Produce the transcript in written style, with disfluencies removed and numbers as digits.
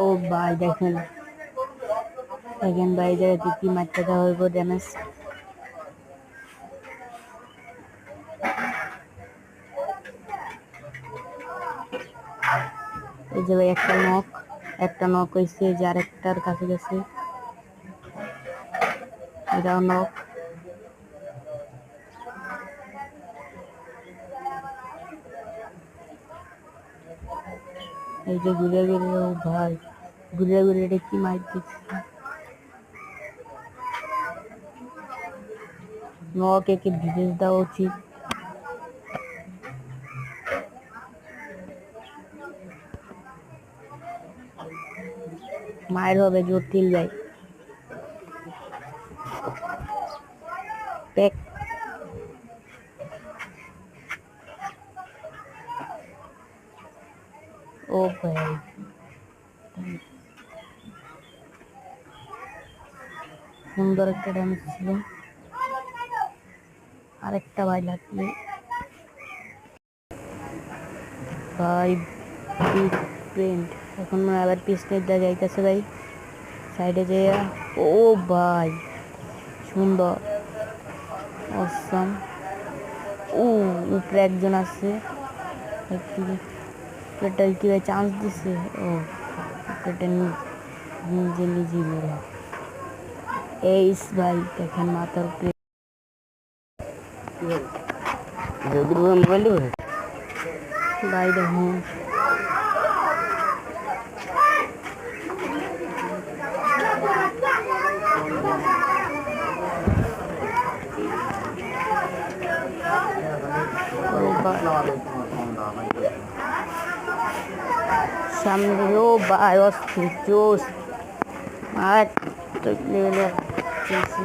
ও ভাই দেখেন দেখেন ভাই জায়গাতে কি মারতে দেওয়া হইব ড্যামেজ। এই যে ভাই একটা নক হয়েছে, যে আরেকটার কাছে গেছে, এটাও নক। এই যে ঘুরে ঘুরে, ও ভাই ঘুরে ঘুরে এটা কি মার দিচ্ছে। নক একে ভিজে দেওয়া উচিত। মায়ের হবে জটিল ভাই প্যাক। ও ভাই সুন্দর একটা ড্যামেজ ছিল। আরেকটা ভাই লাগবে ভাই। প্রিন্ট এখন আবার পিছনে যাইতেছে ভাই সাইডে যাইয়া। ও ভাই সুন্দর অসম। ও উপরে একজন আছে, এটা কি ভাই চান্স দিছে। ও এটা নিজে নিজে মেরে এইস ভাই দেখেন মাথার উপরে মোবাইল ভাই দেখুন। সামনে ও ভাই অস্থির জোস আর লেভেলে চলছে।